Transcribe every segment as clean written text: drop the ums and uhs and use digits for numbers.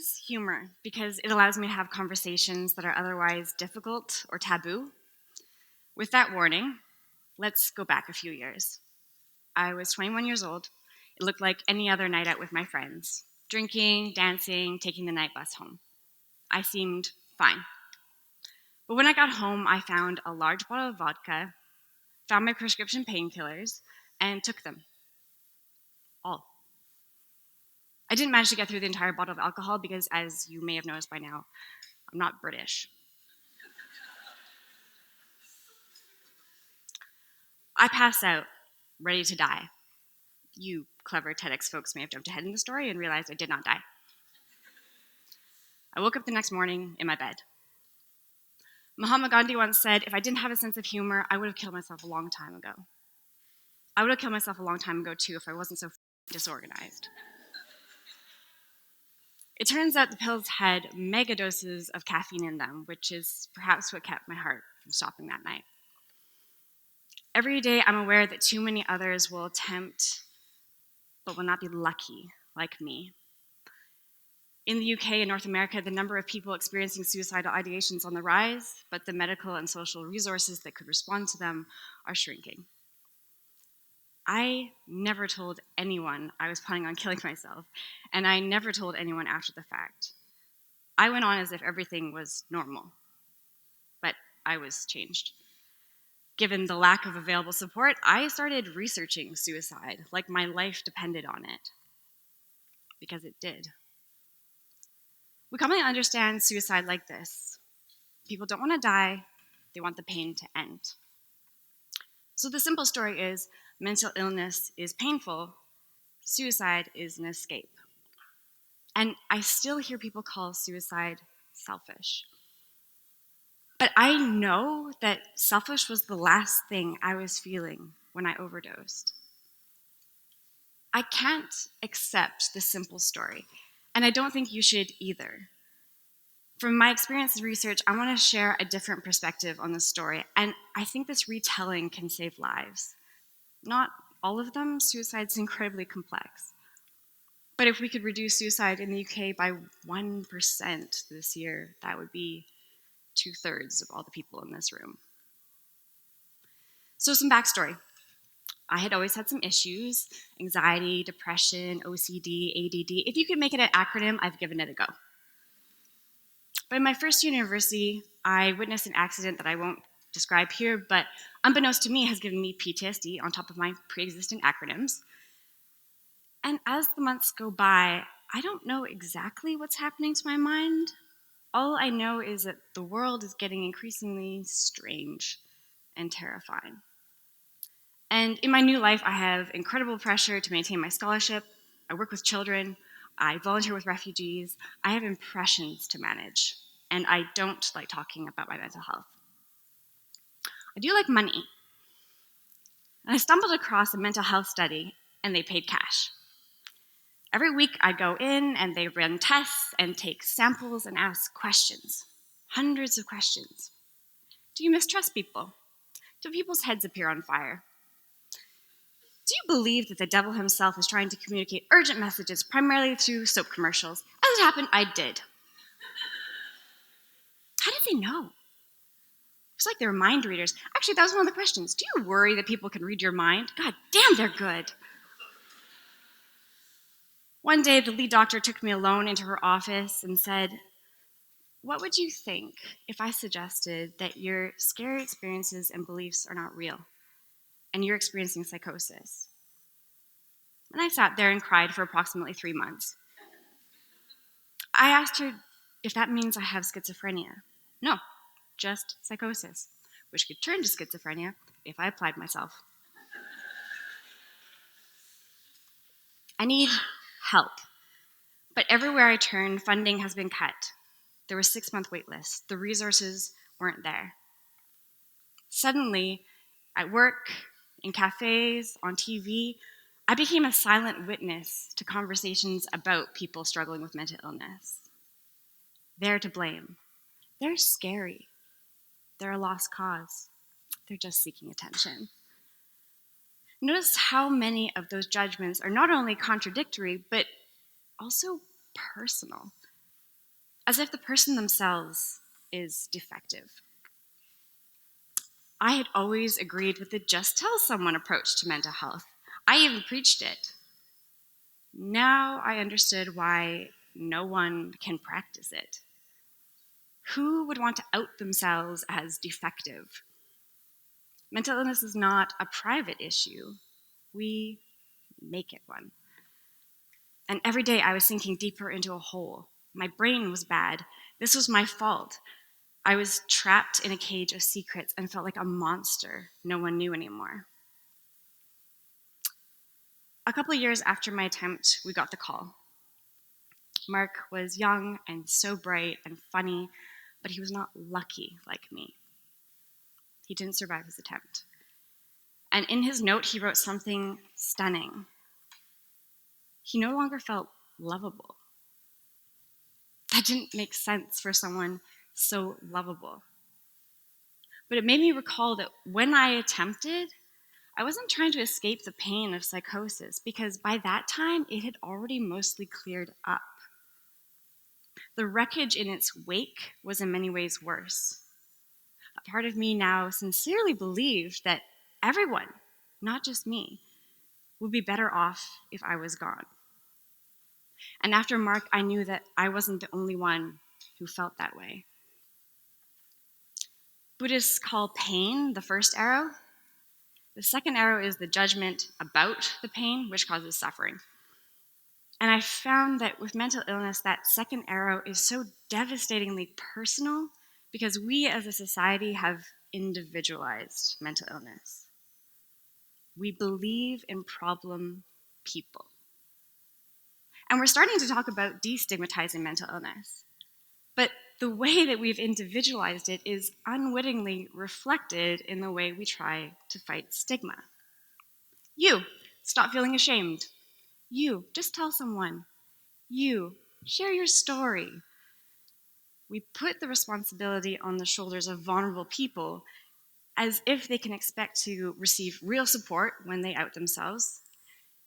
choose humor because it allows me to have conversations that are otherwise difficult or taboo. With that warning, let's go back a few years. I was 21 years old. It looked like any other night out with my friends, drinking, dancing, taking the night bus home. I seemed fine. But when I got home, I found a large bottle of vodka, found my prescription painkillers, and took them. All. I didn't manage to get through the entire bottle of alcohol because, as you may have noticed by now, I'm not British. I pass out, ready to die. You clever TEDx folks may have jumped ahead in the story and realized I did not die. I woke up the next morning in my bed. Mahatma Gandhi once said, if I didn't have a sense of humor, I would have killed myself a long time ago. I would have killed myself a long time ago, too, if I wasn't so disorganized. It turns out the pills had mega doses of caffeine in them, which is perhaps what kept my heart from stopping that night. Every day, I'm aware that too many others will attempt, but will not be lucky like me. In the UK and North America, the number of people experiencing suicidal ideations is on the rise, but the medical and social resources that could respond to them are shrinking. I never told anyone I was planning on killing myself, and I never told anyone after the fact. I went on as if everything was normal, but I was changed. Given the lack of available support, I started researching suicide like my life depended on it, because it did. We commonly understand suicide like this. People don't want to die, they want the pain to end. So the simple story is, mental illness is painful, suicide is an escape. And I still hear people call suicide selfish. But I know that selfish was the last thing I was feeling when I overdosed. I can't accept this simple story, and I don't think you should either. From my experience and research, I want to share a different perspective on this story, and I think this retelling can save lives. Not all of them, suicide's incredibly complex. But if we could reduce suicide in the UK by 1% this year, that would be 2/3 of all the people in this room. So some backstory. I had always had some issues, anxiety, depression, OCD, ADD. If you could make it an acronym, I've given it a go. But in my first year in university, I witnessed an accident that I won't describe here, but unbeknownst to me has given me PTSD on top of my pre-existing acronyms. And as the months go by, I don't know exactly what's happening to my mind. All I know is that the world is getting increasingly strange and terrifying. And in my new life, I have incredible pressure to maintain my scholarship. I work with children. I volunteer with refugees. I have impressions to manage. And I don't like talking about my mental health. I do like money. And I stumbled across a mental health study, and they paid cash. Every week I'd go in, and they run tests and take samples and ask questions. Hundreds of questions. Do you mistrust people? Do people's heads appear on fire? Do you believe that the devil himself is trying to communicate urgent messages primarily through soap commercials? As it happened, I did. How did they know? It's like they were mind readers. Actually, that was one of the questions. Do you worry that people can read your mind? God damn, they're good. One day, the lead doctor took me alone into her office and said, what would you think if I suggested that your scary experiences and beliefs are not real, and you're experiencing psychosis? And I sat there and cried for approximately 3 months. I asked her if that means I have schizophrenia. No, just psychosis, which could turn to schizophrenia if I applied myself. I need help, but everywhere I turn, funding has been cut. There were 6-month wait lists. The resources weren't there. Suddenly, at work, in cafes, on TV, I became a silent witness to conversations about people struggling with mental illness. They're to blame. They're scary. They're a lost cause. They're just seeking attention. Notice how many of those judgments are not only contradictory, but also personal. as if the person themselves is defective. I had always agreed with the just tell someone approach to mental health. I even preached it. Now I understood why no one can practice it. Who would want to out themselves as defective? Mental illness is not a private issue. We make it one. And every day I was sinking deeper into a hole. My brain was bad. This was my fault. I was trapped in a cage of secrets and felt like a monster no one knew anymore. A couple of years after my attempt, we got the call. Mark was young and so bright and funny, but he was not lucky like me. He didn't survive his attempt. And in his note, he wrote something stunning. He no longer felt lovable. That didn't make sense for someone so lovable. But it made me recall that when I attempted, I wasn't trying to escape the pain of psychosis because by that time, it had already mostly cleared up. The wreckage in its wake was in many ways worse. A part of me now sincerely believed that everyone, not just me, would be better off if I was gone. And after Mark, I knew that I wasn't the only one who felt that way. Buddhists call pain the first arrow. The second arrow is the judgment about the pain, which causes suffering. And I found that with mental illness, that second arrow is so devastatingly personal because we as a society have individualized mental illness. We believe in problem people. And we're starting to talk about destigmatizing mental illness. But the way that we've individualized it is unwittingly reflected in the way we try to fight stigma. You, stop feeling ashamed. You, just tell someone. You, share your story. We put the responsibility on the shoulders of vulnerable people as if they can expect to receive real support when they out themselves,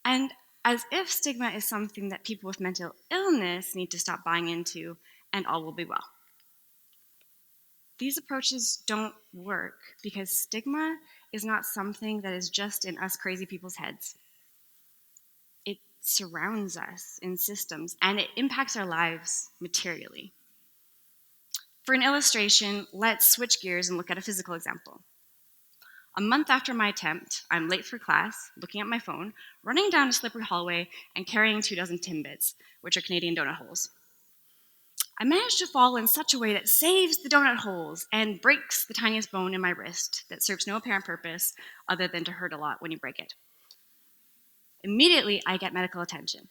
and as if stigma is something that people with mental illness need to stop buying into and all will be well. These approaches don't work because stigma is not something that is just in us crazy people's heads. It surrounds us in systems and it impacts our lives materially. For an illustration, let's switch gears and look at a physical example. A month after my attempt, I'm late for class, looking at my phone, running down a slippery hallway, and carrying 24 Timbits, which are Canadian donut holes. I managed to fall in such a way that saves the donut holes and breaks the tiniest bone in my wrist that serves no apparent purpose other than to hurt a lot when you break it. Immediately, I get medical attention.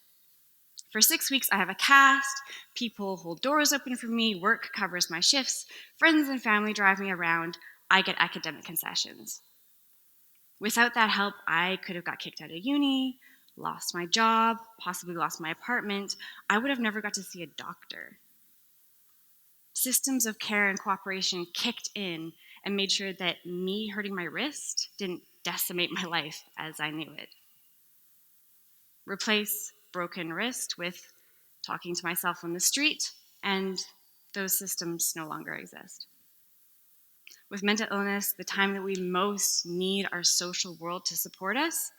For 6 weeks, I have a cast, people hold doors open for me, work covers my shifts, friends and family drive me around, I get academic concessions. Without that help, I could have got kicked out of uni, lost my job, possibly lost my apartment. I would have never got to see a doctor. Systems of care and cooperation kicked in and made sure that me hurting my wrist didn't decimate my life as I knew it. Replace broken wrist with talking to myself on the street, and those systems no longer exist. With mental illness, the time that we most need our social world to support us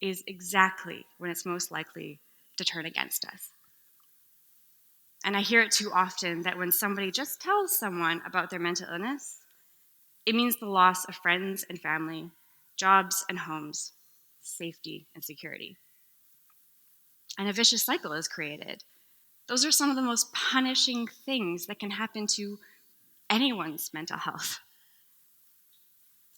is exactly when it's most likely to turn against us. And I hear it too often that when somebody just tells someone about their mental illness, it means the loss of friends and family, jobs and homes, safety and security. And a vicious cycle is created. Those are some of the most punishing things that can happen to anyone's mental health.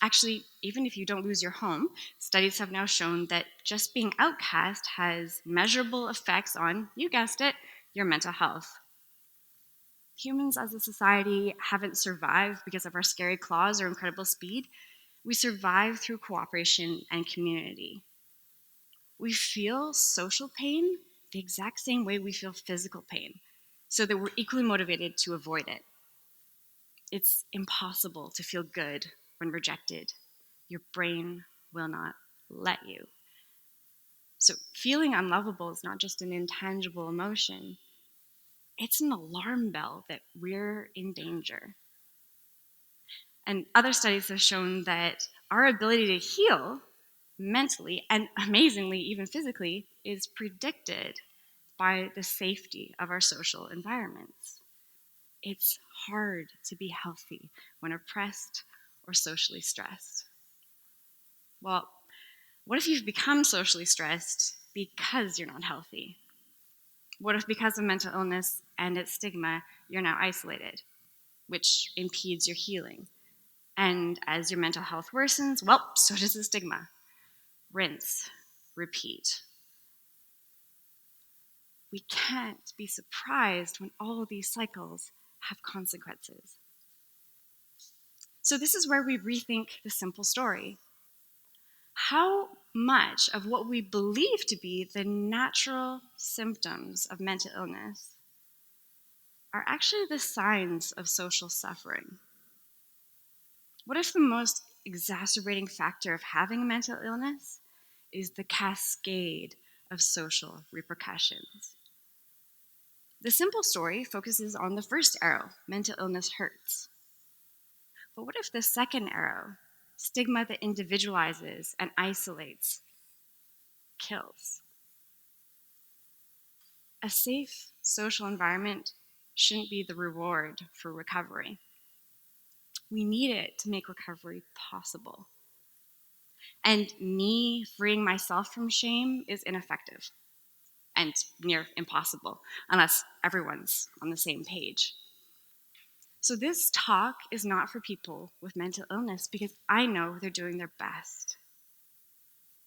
Actually, even if you don't lose your home, studies have now shown that just being outcast has measurable effects on, you guessed it, your mental health. Humans as a society haven't survived because of our scary claws or incredible speed. We survive through cooperation and community. We feel social pain the exact same way we feel physical pain, so that we're equally motivated to avoid it. It's impossible to feel good when rejected. Your brain will not let you. So feeling unlovable is not just an intangible emotion. It's an alarm bell that we're in danger. And other studies have shown that our ability to heal mentally and amazingly, even physically, is predicted by the safety of our social environments. It's hard to be healthy when oppressed or socially stressed. Well, what if you've become socially stressed because you're not healthy? What if because of mental illness and its stigma, you're now isolated, which impedes your healing? And as your mental health worsens, well, so does the stigma. Rinse, repeat. We can't be surprised when all of these cycles have consequences. So this is where we rethink the simple story. How much of what we believe to be the natural symptoms of mental illness are actually the signs of social suffering? What if the most exacerbating factor of having a mental illness is the cascade of social repercussions? The simple story focuses on the first arrow, mental illness hurts. But what if the second arrow, stigma that individualizes and isolates, kills? A safe social environment shouldn't be the reward for recovery. We need it to make recovery possible. And me freeing myself from shame is ineffective and near impossible unless everyone's on the same page. So this talk is not for people with mental illness because I know they're doing their best.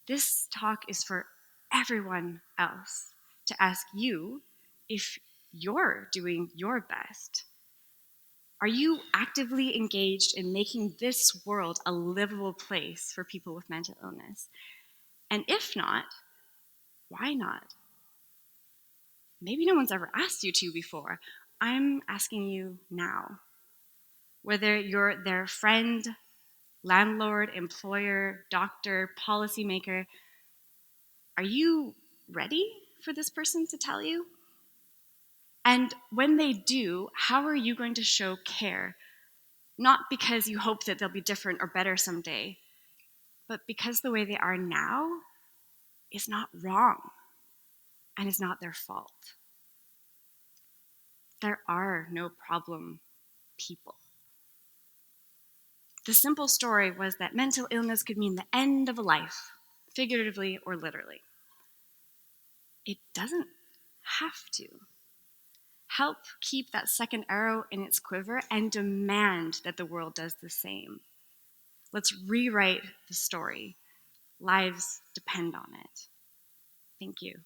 This talk is for everyone else to ask you if you're doing your best. Are you actively engaged in making this world a livable place for people with mental illness? And if not, why not? Maybe no one's ever asked you to before. I'm asking you now. Whether you're their friend, landlord, employer, doctor, policymaker, are you ready for this person to tell you? And when they do, how are you going to show care? Not because you hope that they'll be different or better someday, but because the way they are now is not wrong and is not their fault. There are no problem people. The simple story was that mental illness could mean the end of a life, figuratively or literally. It doesn't have to. Help keep that second arrow in its quiver and demand that the world does the same. Let's rewrite the story. Lives depend on it. Thank you.